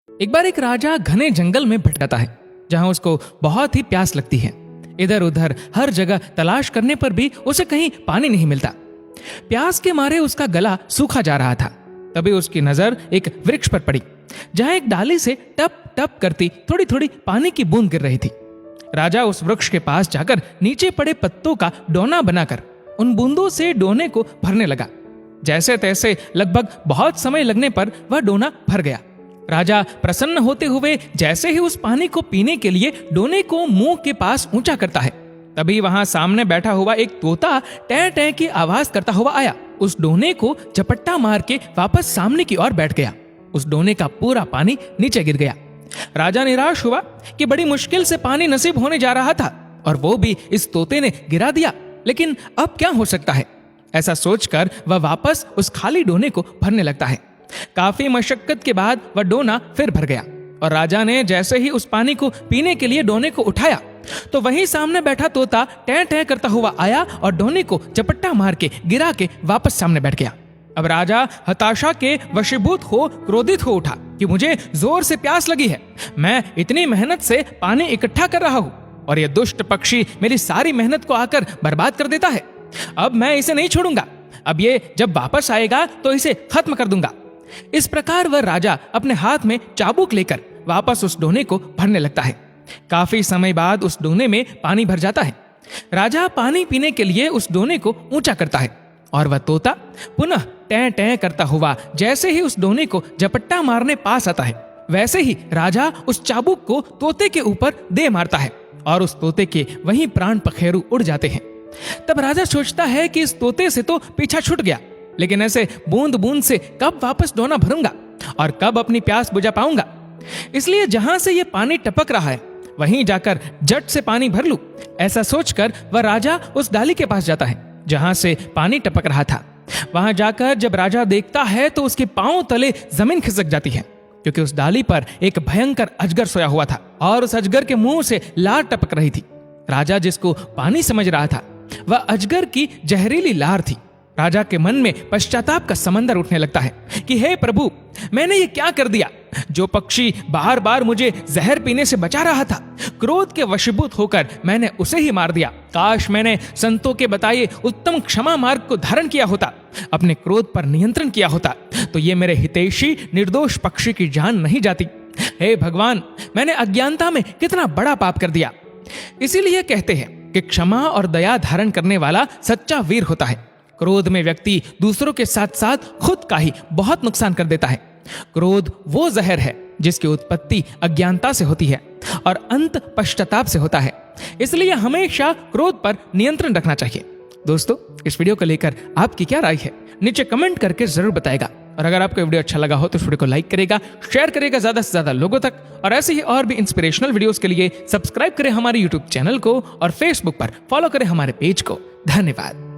एक बार एक राजा घने जंगल में भटकता है, जहां उसको बहुत ही प्यास लगती है। इधर उधर हर जगह तलाश करने पर भी उसे कहीं पानी नहीं मिलता। प्यास के मारे उसका गला सूखा जा रहा था। तभी उसकी नजर एक वृक्ष पर पड़ी, जहां एक डाली से टप टप करती थोड़ी थोड़ी पानी की बूंद गिर रही थी। राजा उस वृक्ष के पास जाकर नीचे पड़े पत्तों का डोना बनाकर उन बूंदों से डोने को भरने लगा। जैसे तैसे लगभग बहुत समय लगने पर वह डोना भर गया। राजा प्रसन्न होते हुए जैसे ही उस पानी को पीने के लिए डोने को मुंह के पास ऊंचा करता है, तभी वहां सामने बैठा हुआ एक तोता टै टै की आवाज करता हुआ आया। उस डोने को झपट्टा मार के वापस सामने की ओर बैठ गया। उस डोने का पूरा पानी नीचे गिर गया। राजा निराश हुआ कि बड़ी मुश्किल से पानी नसीब होने जा रहा था और वो भी इस तोते ने गिरा दिया। लेकिन अब क्या हो सकता है, ऐसा सोचकर वह वापस उस खाली डोने को भरने लगता है। काफी मशक्कत के बाद वह डोना फिर भर गया और राजा ने जैसे ही उस पानी को पीने के लिए डोने को उठाया, तो वहीं सामने बैठा तोता टै टै करता हुआ आया और डोने को झपट्टा मार के गिरा के वापस सामने बैठ गया। अब राजा हताशा के वशीभूत हो क्रोधित हो उठा कि मुझे जोर से प्यास लगी है, मैं इतनी मेहनत से पानी इकट्ठा कर रहा हूं और यह दुष्ट पक्षी मेरी सारी मेहनत को आकर बर्बाद कर देता है। अब मैं इसे नहीं छोड़ूंगा, अब ये जब वापस आएगा तो इसे खत्म कर दूंगा। इस प्रकार वह राजा अपने हाथ में चाबुक लेकर वापस उस डोने को भरने लगता है। काफी समय बाद उस डोने में पानी भर जाता है। राजा पानी पीने के लिए उस डोने को ऊंचा करता है और वह तोता पुनः टै टै करता हुआ जैसे ही उस डोने को झपट्टा मारने पास आता है, वैसे ही राजा उस चाबुक को तोते के ऊपर दे मारता है और उस तोते के वहीं प्राण पखेरु उड़ जाते हैं। तब राजा सोचता है कि इस तोते से तो पीछा छूट गया, लेकिन ऐसे बूंद बूंद से कब वापस डोना भरूंगा और कब अपनी प्यास बुझा पाऊंगा। इसलिए जहां से ये पानी टपक रहा है वहीं जाकर झट से पानी भर लूं। ऐसा सोचकर वह राजा उस डाली के पास जाता है जहां से पानी टपक रहा था। वहां जाकर जब राजा देखता है तो उसके पांव तले जमीन खिसक जाती है, क्योंकि उस डाली पर एक भयंकर अजगर सोया हुआ था और उस अजगर के मुंह से लार टपक रही थी। राजा जिसको पानी समझ रहा था, वह अजगर की जहरीली लार थी। राजा के मन में पश्चाताप का समंदर उठने लगता है कि हे प्रभु, मैंने ये क्या कर दिया। जो पक्षी बार बार मुझे जहर पीने से बचा रहा था, क्रोध के वशीभूत होकर मैंने उसे ही मार दिया। काश मैंने संतों के बताए उत्तम क्षमा मार्ग को धारण किया होता, अपने क्रोध पर नियंत्रण किया होता, तो ये मेरे हितैषी निर्दोष पक्षी की जान नहीं जाती। हे भगवान, मैंने अज्ञानता में कितना बड़ा पाप कर दिया। इसीलिए कहते हैं कि क्षमा और दया धारण करने वाला सच्चा वीर होता है। क्रोध में व्यक्ति दूसरों के साथ साथ खुद का ही बहुत नुकसान कर देता है। क्रोध वो जहर है जिसकी उत्पत्ति अज्ञानता से होती है और अंत पश्चाताप से होता है। इसलिए हमेशा क्रोध पर नियंत्रण रखना चाहिए। दोस्तों, इस वीडियो को लेकर आपकी क्या राय है, नीचे कमेंट करके जरूर बताएगा। और अगर आपको वीडियो अच्छा लगा हो तो इस वीडियो को लाइक करेगा, शेयर करेगा ज्यादा से ज्यादा लोगों तक। और ऐसे ही और भी इंस्पिरेशनल वीडियोस के लिए सब्सक्राइब करें हमारे यूट्यूब चैनल को और फेसबुक पर फॉलो करें हमारे पेज को। धन्यवाद।